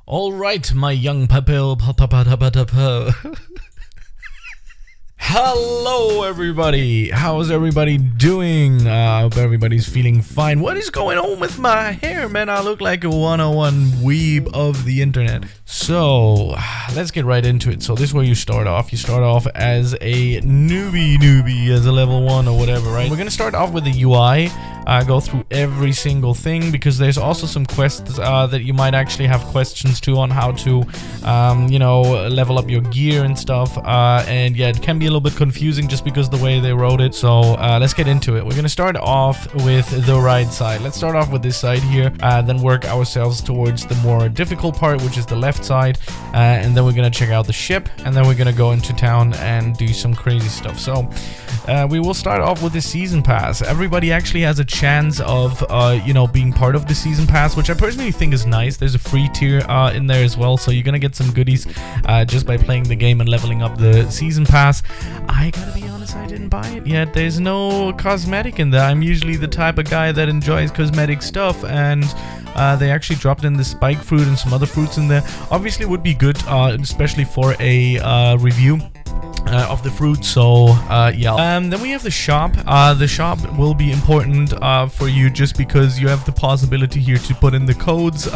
All right, my young pupil. Hello, everybody. How's everybody doing? I hope everybody's feeling fine. What is going on with my hair, man? I look like a 101 weeb of the internet. So, let's get right into it. So, this is where you start off. You start off as a newbie, as a level 1 or whatever, right? We're gonna start off with the UI. Go through every single thing because there's also some quests that you might actually have questions to on how to, level up your gear and stuff. And yeah, it can be a little bit confusing just because the way they wrote it. So let's get into it. We're gonna start off with the right side. Let's start off with this side here, then work ourselves towards the more difficult part, which is the left side, and then we're gonna check out the ship, and then we're gonna go into town and do some crazy stuff. So we will start off with the season pass. Everybody actually has a chance of being part of the season pass, which I personally think is nice. There's a free tier in there as well, so you're gonna get some goodies just by playing the game and leveling up the season pass. I gotta be honest, I didn't buy it yet. There's no cosmetic in there. I'm usually the type of guy that enjoys cosmetic stuff, and they actually dropped in the spike fruit and some other fruits in there. Obviously would be good, especially for a review of the fruit. So yeah, then we have the shop. The shop will be important for you just because you have the possibility here to put in the codes.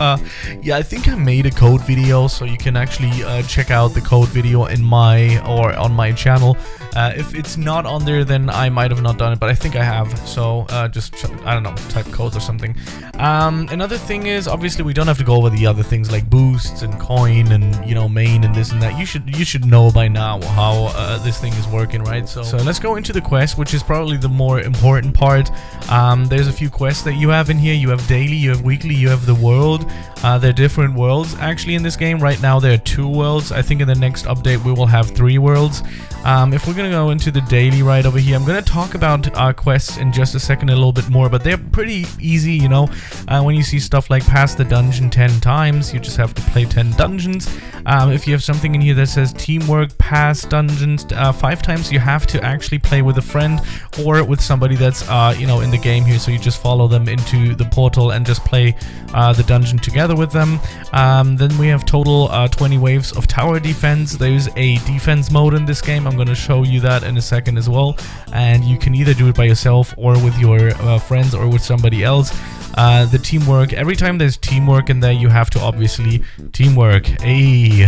Yeah, I think I made a code video, so you can actually check out the code video in on my channel. If it's not on there, then I might have not done it, but I think I have. So just I don't know, type codes or something. Another thing is, obviously we don't have to go over the other things like boosts and coin and main and this and that. You should know by now how this thing is working, right? So let's go into the quest, which is probably the more important part. There's a few quests that you have in here. You have daily, you have weekly, you have the world. There are different worlds actually in this game. Right now there are 2 worlds. I think in the next update we will have 3 worlds. If we're gonna go into the daily right over here, I'm gonna talk about quests in just a second a little bit more, but they're pretty easy, when you see stuff like pass the dungeon 10 times, you just have to play 10 dungeons. If you have something in here that says teamwork, pass dungeons 5 times, you have to actually play with a friend or with somebody that's in the game here, so you just follow them into the portal and just play the dungeon together with them. Then we have total 20 waves of tower defense. There's a defense mode in this game. I'm going to show you that in a second as well, and you can either do it by yourself or with your friends or with somebody else. The teamwork, every time there's teamwork in there, you have to obviously teamwork. Hey.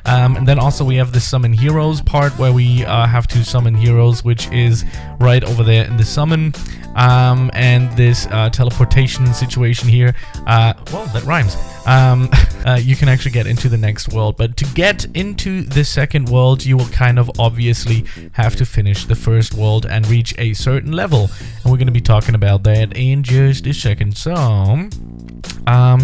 And then also we have the summon heroes part where we have to summon heroes, which is right over there in the summon. And this teleportation situation here, well, that rhymes. You can actually get into the next world, but to get into the second world, you will kind of obviously have to finish the first world and reach a certain level, and we're going to be talking about that in just a second. So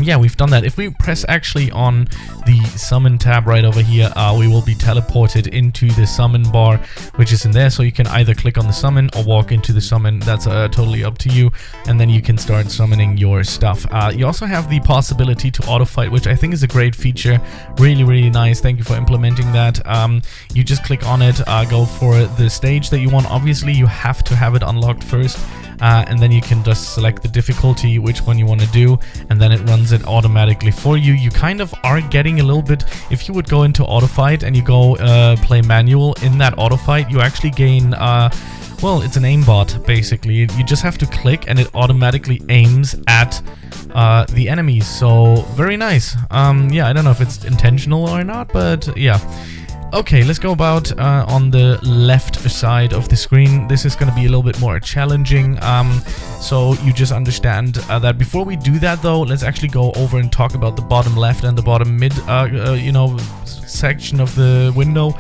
yeah, we've done that. If we press actually on the summon tab right over here, we will be teleported into the summon bar, which is in there. So you can either click on the summon or walk into the summon. That's totally up to you, and then you can start summoning your stuff. You also have the possibility to auto fight, which I think is a great feature. Really nice. Thank you for implementing that. You just click on it, go for the stage that you want. Obviously you have to have it unlocked first, and then you can just select the difficulty, which one you want to do, and then it runs it automatically for you. You kind of are getting a little bit, if you would go into auto fight and you go play manual in that auto fight, you actually gain well, it's an aimbot basically. You just have to click and it automatically aims at the enemies. So very nice. Yeah, I don't know if it's intentional or not, but yeah. Okay, let's go about on the left side of the screen. This is going to be a little bit more challenging, so you just understand that. Before we do that though, let's actually go over and talk about the bottom left and the bottom mid section of the window.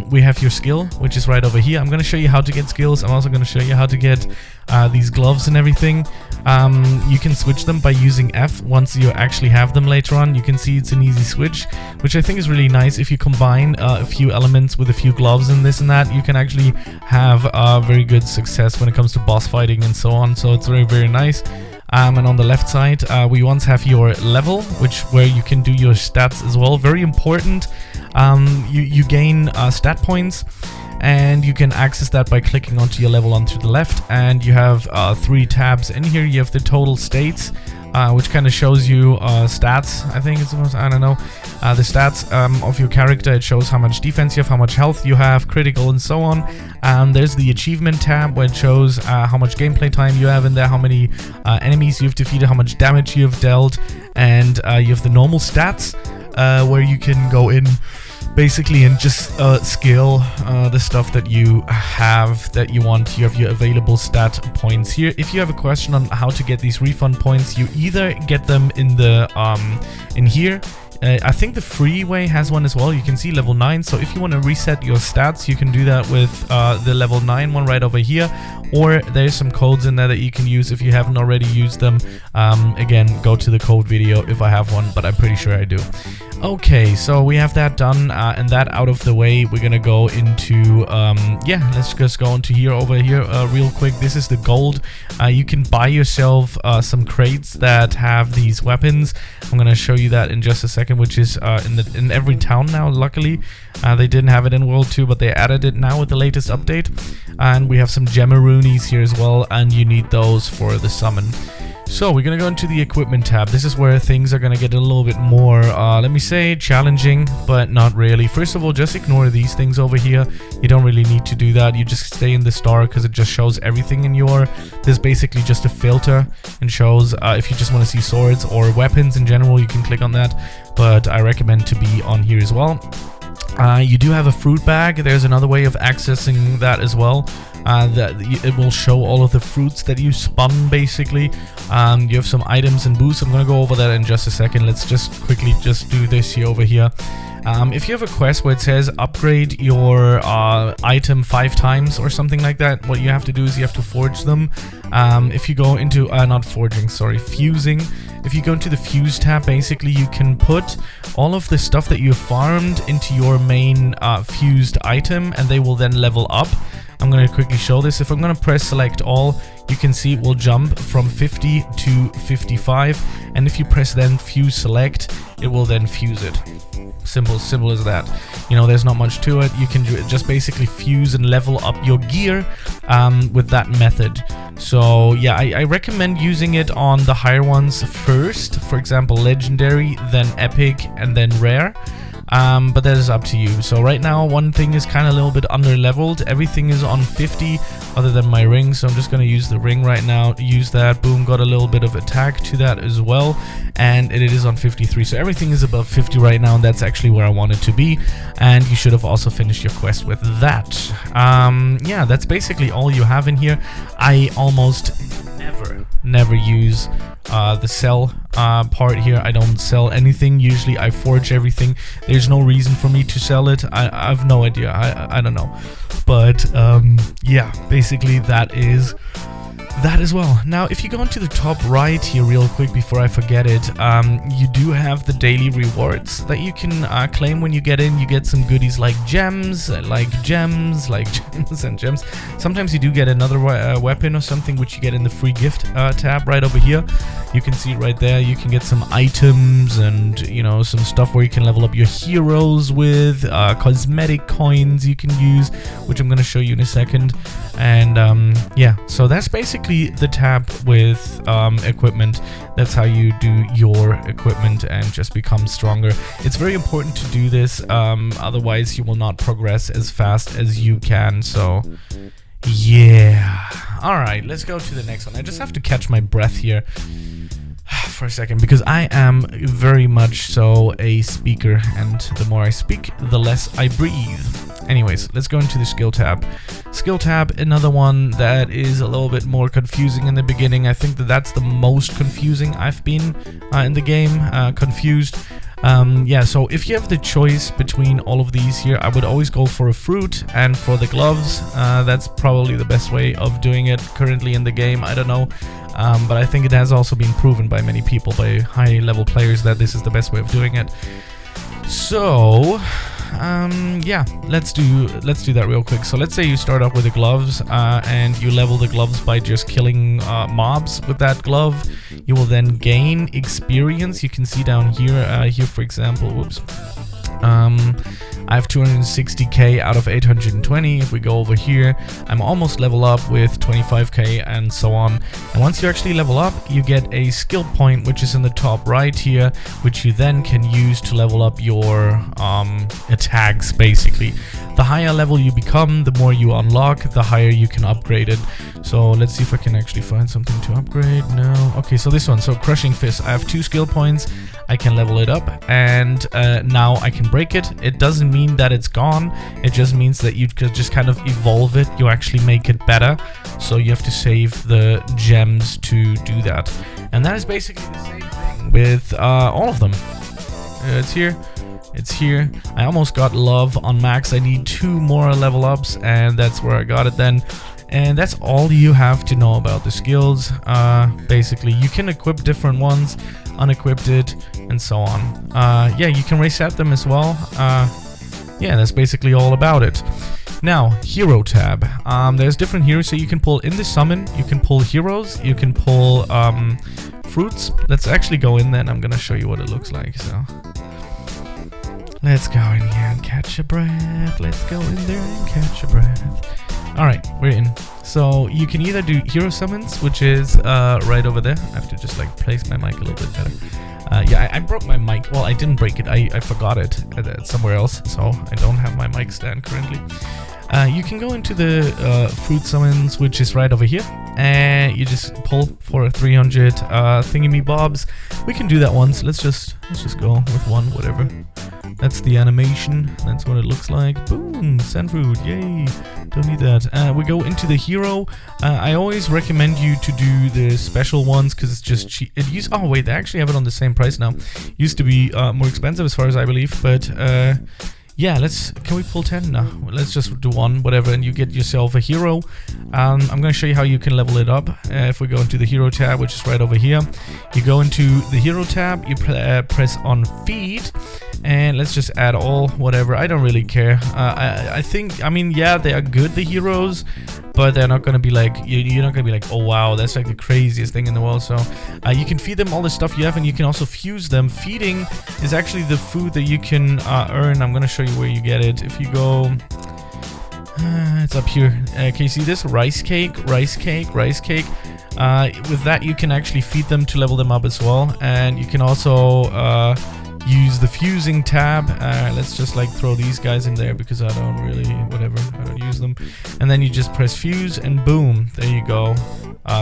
We have your skill, which is right over here. I'm going to show you how to get skills. I'm also going to show you how to get these gloves and everything. You can switch them by using F once you actually have them later on. You can see it's an easy switch, which I think is really nice. If you combine a few elements with a few gloves and this and that, you can actually have very good success when it comes to boss fighting and so on. So it's very nice. And on the left side, we once have your level, where you can do your stats as well. Very important. You gain stat points, and you can access that by clicking onto your level onto the left. And you have 3 tabs in here. You have the total states, which kind of shows you stats. I think it's supposed, I don't know, the stats of your character. It shows how much defense you have, how much health you have, critical, and so on. There's the achievement tab, where it shows how much gameplay time you have in there, how many enemies you've defeated, how much damage you've dealt, and you have the normal stats, where you can go in basically and just scale the stuff that you have that you want. You have your available stat points here. If you have a question on how to get these refund points, you either get them in the in here. I think the freeway has one as well. You can see level 9. So if you want to reset your stats, you can do that with the level 9 one right over here. Or there's some codes in there that you can use if you haven't already used them. Again, go to the code video if I have one, but I'm pretty sure I do. Okay, so we have that done and that out of the way. We're gonna go into yeah, let's just go into here over here real quick. This is the gold. You can buy yourself some crates that have these weapons. I'm gonna show you that in just a second, which is in every town now. Luckily, they didn't have it in World 2, but they added it now with the latest update. And we have some Gemaroonies here as well, and you need those for the summon. So we're gonna go into the equipment tab. This is where things are gonna get a little bit more, let me say, challenging, but not really. First of all, just ignore these things over here. You don't really need to do that. You just stay in the star because it just shows everything in your... There's basically just a filter and shows if you just want to see swords or weapons in general, you can click on that. But I recommend to be on here as well. You do have a fruit bag. There's another way of accessing that as well. That it will show all of the fruits that you spun basically. You have some items and boosts. I'm gonna go over that in just a second. Let's just quickly just do this here over here. If you have a quest where it says upgrade your item 5 times or something like that, what you have to do is you have to forge them. If you go into, not forging, sorry, fusing. If you go into the fuse tab, basically you can put all of the stuff that you farmed into your main fused item, and they will then level up. I'm going to quickly show this. If I'm going to press select all, you can see it will jump from 50 to 55, and if you press then fuse select, it will then fuse it. Simple as that. You know, there's not much to it. You can just basically fuse and level up your gear with that method. So yeah, I recommend using it on the higher ones first. For example, legendary, then epic, and then rare. But that is up to you. So right now, one thing is kind of a little bit under leveled. Everything is on 50 other than my ring, so I'm just going to use the ring right now. Use that. Boom, got a little bit of attack to that as well, and it is on 53. So everything is above 50 right now, and that's actually where I want it to be. And you should have also finished your quest with that. Yeah, that's basically all you have in here. I almost never use the sell part here. I don't sell anything. Usually I forge everything. There's no reason for me to sell it. I have no idea. I don't know. But yeah, basically that is that as well. Now, if you go into the top right here real quick before I forget it, you do have the daily rewards that you can claim when you get in. You get some goodies like gems, and gems. Sometimes you do get another weapon or something, which you get in the free gift tab right over here. You can see it right there. You can get some items and, you know, some stuff where you can level up your heroes with, cosmetic coins you can use, which I'm going to show you in a second. And yeah, so that's basically the tab with equipment. That's how you do your equipment and just become stronger. It's very important to do this, otherwise you will not progress as fast as you can. So yeah, all right, let's go to the next one. I just have to catch my breath here for a second, because I am very much so a speaker, and the more I speak, the less I breathe. Anyways, let's go into the skill tab. Skill tab, another one that is a little bit more confusing in the beginning. I think that's the most confusing I've been in the game, confused. Yeah, so if you have the choice between all of these here, I would always go for a fruit and for the gloves. That's probably the best way of doing it currently in the game. I don't know, but I think it has also been proven by many people, by high level players, that this is the best way of doing it. So yeah, let's do that real quick. So let's say you start off with the gloves, and you level the gloves by just killing mobs with that glove. You will then gain experience. You can see down here, here for example, whoops, I have 260k out of 820. If we go over here, I'm almost level up with 25k and so on. And once you actually level up, you get a skill point, which is in the top right here, which you then can use to level up your attacks, basically. The higher level you become, the more you unlock, the higher you can upgrade it. So let's see if I can actually find something to upgrade. No. Okay, so this one. So Crushing Fist. I have 2 skill points. I can level it up, and now I can break it. It doesn't mean that it's gone. It just means that you could just kind of evolve it. You actually make it better. So you have to save the gems to do that. And that is basically the same thing with all of them. It's here. It's here. I almost got Love on max. I need 2 more level ups, and that's where I got it then. And that's all you have to know about the skills. Basically, you can equip different ones, unequip it, and so on. Yeah, you can reset them as well. Yeah, that's basically all about it. Now, Hero tab. There's different heroes that you can pull in the summon. You can pull heroes. You can pull fruits. Let's actually go in there, and I'm gonna show you what it looks like. So let's go in here and catch a breath. Let's go in there and catch a breath. Alright, we're in. So you can either do hero summons, which is right over there. I have to just like place my mic a little bit better. Yeah, I broke my mic. Well, I didn't break it. I forgot it somewhere else, so I don't have my mic stand currently. You can go into the fruit summons, which is right over here, and you just pull for 300 thingy-me-bobs. We can do that once. Let's just go with one, whatever. That's the animation. That's what it looks like. Boom! Sand fruit. Yay! Don't need that. We go into the hero. I always recommend you to do the special ones because it's just cheap. Oh wait, they actually have it on the same price now. Used to be more expensive as far as I believe, but yeah, can we pull 10? No, let's just do 1, whatever, and you get yourself a hero. I'm going to show you how you can level it up. If we go into the hero tab, which is right over here, you go into the hero tab, you press on feed, and let's just add all, whatever. I don't really care. I mean, yeah, they are good, the heroes, but they're not going to be like, you're not going to be like, oh wow, that's like the craziest thing in the world. So you can feed them all the stuff you have, and you can also fuse them. Feeding is actually the food that you can earn. I'm going to show you where you get it. If you go, it's up here. Can you see this? Rice cake, rice cake, rice cake. With that, you can actually feed them to level them up as well. And you can also use the fusing tab. Let's just like throw these guys in there because I don't really, whatever, I don't use them. And then you just press fuse and boom, there you go.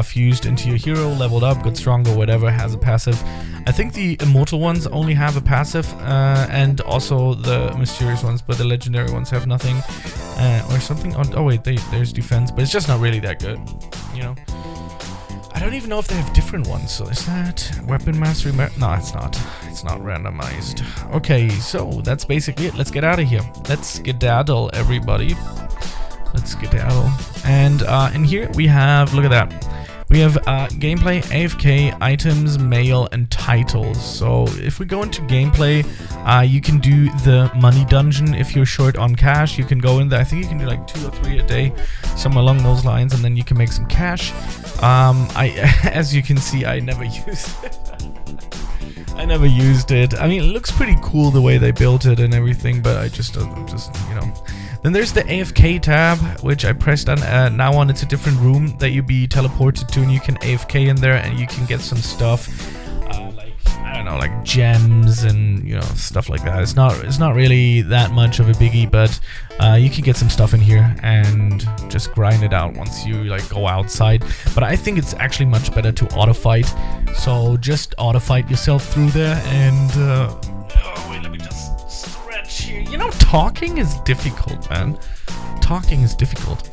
Fused into your hero, leveled up, got stronger, whatever, has a passive. I think the immortal ones only have a passive, and also the mysterious ones, but the legendary ones have nothing. Or something on, oh wait, there's defense, but it's just not really that good, you know. I don't even know if they have different ones. So is that weapon mastery? No, it's not. It's not randomized. Okay, so that's basically it. Let's get out of here. Let's skedaddle, everybody. Let's skedaddle. And in here we have, look at that. We have gameplay, AFK, items, mail, and titles. So if we go into gameplay, you can do the money dungeon. If you're short on cash, you can go in there. I think you can do like 2 or 3 a day, somewhere along those lines, and then you can make some cash. As you can see, I never used it. I never used it. I mean, it looks pretty cool the way they built it and everything, but I just, you know. Then there's the AFK tab, which I pressed on now on. It's a different room that you be teleported to, and you can AFK in there, and you can get some stuff, like, I don't know, like gems and, you know, stuff like that. It's not really that much of a biggie, but you can get some stuff in here and just grind it out once you like go outside. But I think it's actually much better to auto fight. So just auto fight yourself through there, and oh wait, let me just stretch here. You know, talking is difficult, man. Talking is difficult.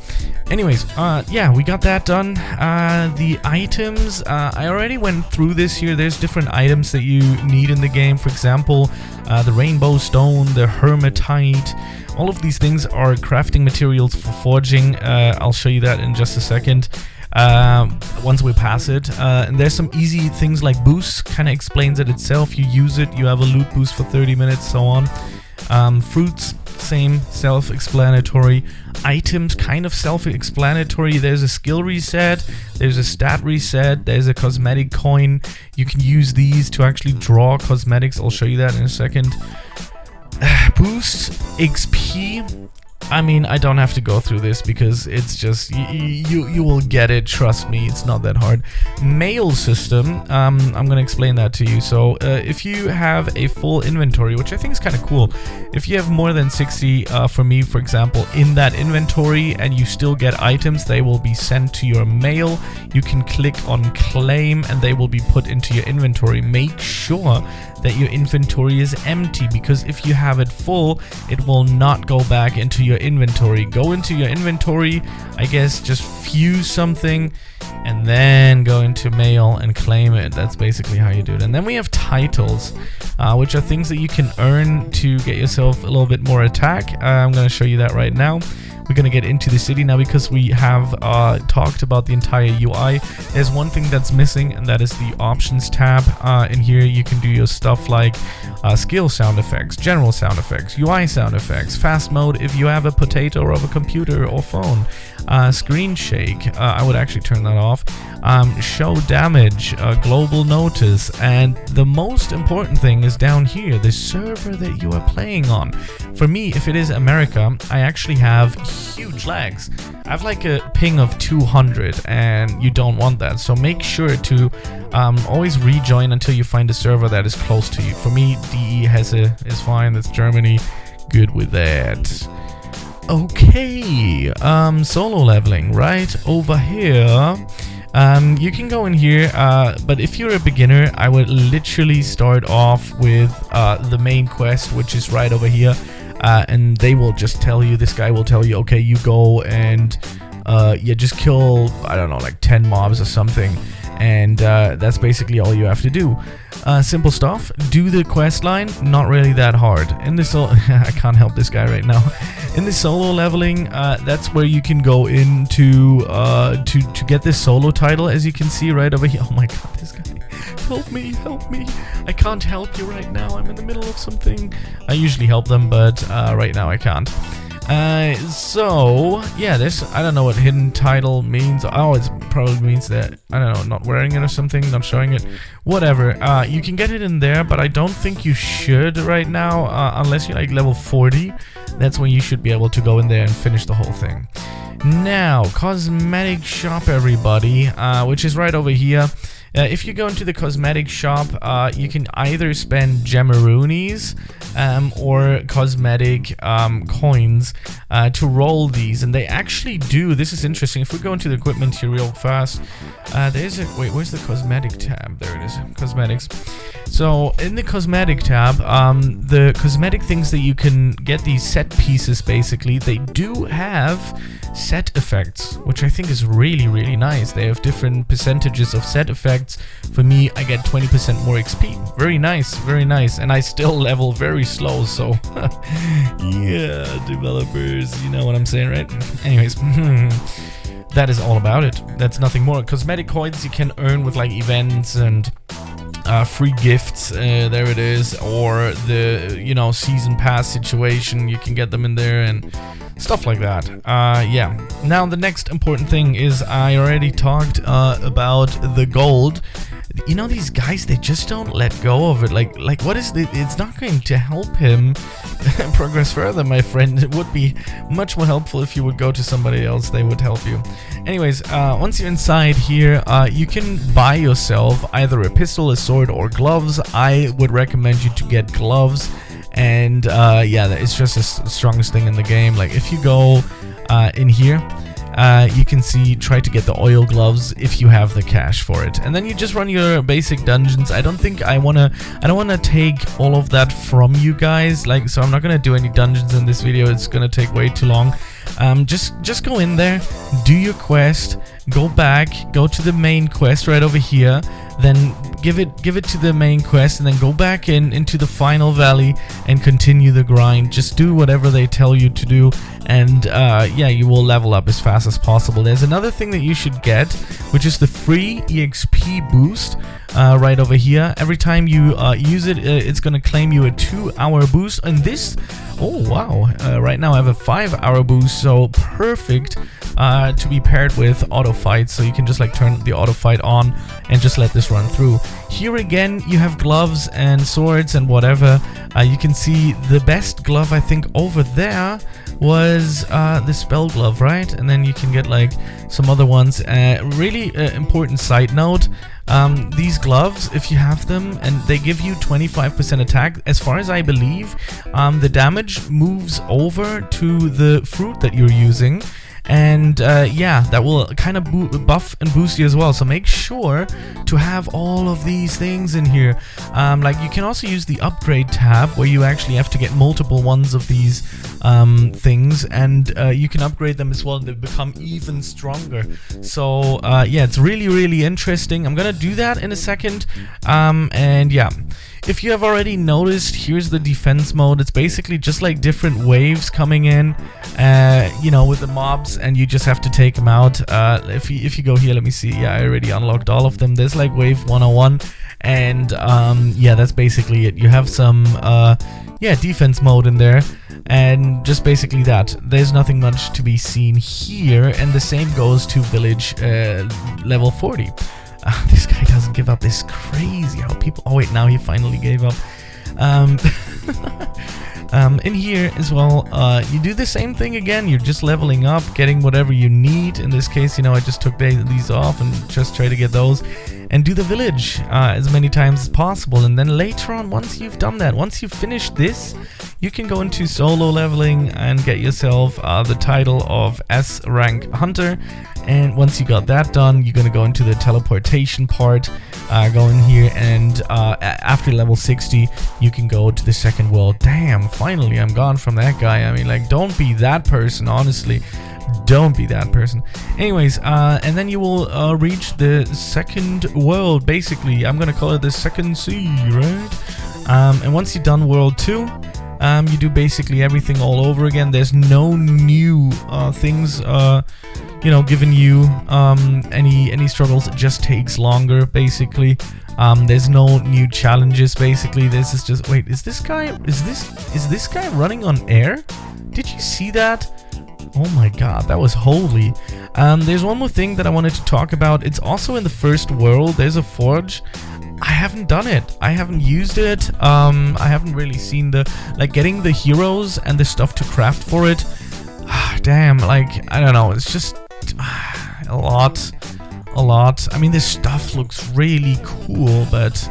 Anyways, yeah, we got that done. The items, I already went through this here. There's different items that you need in the game. For example, the rainbow stone, the hermitite. All of these things are crafting materials for forging. I'll show you that in just a second. Once we pass it. And there's some easy things like boosts, kind of explains it itself. You use it, you have a loot boost for 30 minutes, so on. Fruits, same, self-explanatory. Items, kind of self-explanatory. There's a skill reset, there's a stat reset, there's a cosmetic coin. You can use these to actually draw cosmetics. I'll show you that in a second. Boost XP. I mean, I don't have to go through this because it's just you will get it. Trust me, it's not that hard. Mail system. I'm gonna explain that to you. So if you have a full inventory, which I think is kind of cool, if you have more than 60, for me, for example, in that inventory, and you still get items, they will be sent to your mail. You can click on claim, and they will be put into your inventory. Make sure that your inventory is empty, because if you have it full, it will not go back into your inventory. Go into your inventory, I guess, just fuse something, and then go into mail and claim it. That's basically how you do it. And then we have titles, which are things that you can earn to get yourself a little bit more attack. I'm going to show you that right now. We're going to get into the city now because we have talked about the entire UI. There's one thing that's missing, and that is the options tab. In here you can do your stuff like skill sound effects, general sound effects, UI sound effects, fast mode if you have a potato of a computer or phone, screen shake, I would actually turn that off, show damage, global notice, and the most important thing is down here, the server that you are playing on. For me, if it is America, I actually have huge lags. I have like a ping of 200, and you don't want that, so make sure to always rejoin until you find a server that is close to you. For me, DE Hesse is fine. That's Germany. Good with that. Okay, solo leveling right over here. You can go in here, but if you're a beginner, I would literally start off with the main quest, which is right over here, and they will just tell you, this guy will tell you, okay, you go and yeah, just kill, I don't know, like 10 mobs or something, and that's basically all you have to do. Simple stuff. Do the quest line, not really that hard. In this, I can't help this guy right now. In the solo leveling, that's where you can go into to get this solo title, as you can see right over here. Oh my god, this guy! Help me! Help me! I can't help you right now. I'm in the middle of something. I usually help them, but right now I can't. So yeah, this, I don't know what hidden title means. Oh, it probably means that, I don't know, not wearing it or something, not showing it, whatever. You can get it in there, but I don't think you should right now, unless you're like level 40. That's when you should be able to go in there and finish the whole thing. Now, cosmetic shop, everybody, which is right over here. If you go into the cosmetic shop, you can either spend Gemmaroonies or cosmetic coins to roll these, and they actually do. This is interesting. If we go into the equipment here real fast, there's a, wait, where's the cosmetic tab? There it is, cosmetics. So in the cosmetic tab, the cosmetic things that you can get, these set pieces, basically, they do have set effects, which I think is really, really nice. They have different percentages of set effects. For me, I get 20% more XP. Very nice, very nice. And I still level very slow, so yeah, developers, you know what I'm saying, right? Anyways, that is all about it. That's nothing more. Cosmetic coins you can earn with like events and free gifts, there it is, or the, you know, season pass situation, you can get them in there and stuff like that. Yeah. Now the next important thing is, I already talked about the gold. You know, these guys, they just don't let go of it. Like what is the, it's not going to help him progress further, my friend. It would be much more helpful if you would go to somebody else. They would help you. Anyways, once you're inside here, you can buy yourself either a pistol, a sword, or gloves. I would recommend you to get gloves. And yeah, it's just the strongest thing in the game. Like if you go in here, you can see, try to get the oil gloves if you have the cash for it, and then you just run your basic dungeons. I don't wanna take all of that from you guys, like, so I'm not gonna do any dungeons in this video. It's gonna take way too long. Just go in there, do your quest, go back, go to the main quest right over here, then give it to the main quest, and then go back into the final valley and continue the grind. Just do whatever they tell you to do, and yeah, you will level up as fast as possible. There's another thing that you should get, which is the free EXP boost, right over here. Every time you use it, it's gonna claim you a 2-hour boost. And this, oh wow, right now I have a 5-hour boost, so perfect to be paired with auto fight. So you can just like turn the auto fight on and just let this run through. Here again, you have gloves and swords and whatever. You can see the best glove I think over there was the spell glove, right? And then you can get like some other ones. Really important side note, these gloves, if you have them, and they give you 25% attack, as far as I believe, the damage moves over to the fruit that you're using. And yeah, that will kind of buff and boost you as well. So make sure to have all of these things in here. Like you can also use the upgrade tab where you actually have to get multiple ones of these things, and you can upgrade them as well. They become even stronger. So yeah, it's really interesting. I'm gonna do that in a second. And yeah, if you have already noticed, here's the defense mode. It's basically just like different waves coming in, you know, with the mobs, and you just have to take them out. If you go here, let me see. Yeah, I already unlocked all of them. There's like wave 101, and yeah, that's basically it. You have some yeah, defense mode in there, and just basically that. There's nothing much to be seen here, and the same goes to village level 40. This guy doesn't give up. This is crazy how people... Oh wait, now he finally gave up. In here as well, you do the same thing again. You're just leveling up, getting whatever you need. In this case, you know, I just took these off and just try to get those. And do the village as many times as possible. And then later on, once you've done that, once you've finished this, you can go into solo leveling and get yourself the title of S rank hunter. And once you got that done, you're gonna go into the teleportation part, go in here, and after level 60, you can go to the second world. Damn, finally I'm gone from that guy. I mean, like, don't be that person, honestly. Don't be that person. Anyways, and then you will reach the second world, basically. I'm gonna call it the second sea, right? And once you've done world 2, you do basically everything all over again. There's no new things, you know, giving you any struggles. It just takes longer, basically. There's no new challenges, basically. This is just... Wait, is this guy running on air? Did you see that? Oh my god, that was holy. There's one more thing that I wanted to talk about. It's also in the first world. There's a forge. I haven't done it. I haven't used it. I haven't really seen the... Like, getting the heroes and the stuff to craft for it. Damn, like, I don't know. It's just a lot. I mean, this stuff looks really cool, but...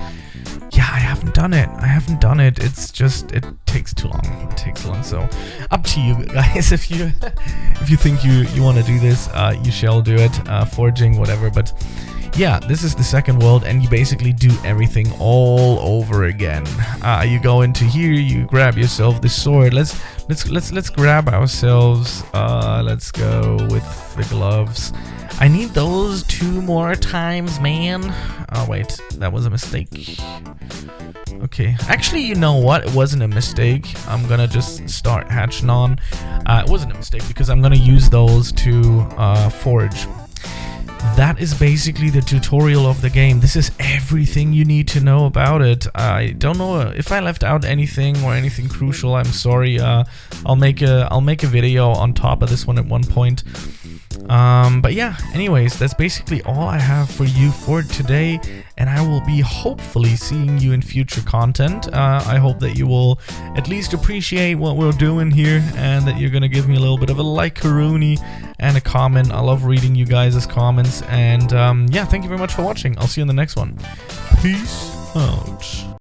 Yeah, I haven't done it. It's just, it takes too long. So up to you guys. If you think you want to do this, you shall do it. Forging, whatever. But yeah, this is the second world, and you basically do everything all over again. You go into here, you grab yourself the sword. Let's grab ourselves. Let's go with the gloves. I need those 2 more times, man. Oh wait, that was a mistake. Okay, actually, you know what? It wasn't a mistake. I'm gonna just start hatching on. It wasn't a mistake because I'm gonna use those to forge. That is basically the tutorial of the game. This is everything you need to know about it. I don't know if I left out anything or anything crucial. I'm sorry. I'll make a video on top of this one at one point. But yeah, anyways, that's basically all I have for you for today, and I will be hopefully seeing you in future content. I hope that you will at least appreciate what we're doing here, and that you're gonna give me a little bit of a like-a-rooney and a comment. I love reading you guys' comments, and yeah, thank you very much for watching. I'll see you in the next one. Peace out.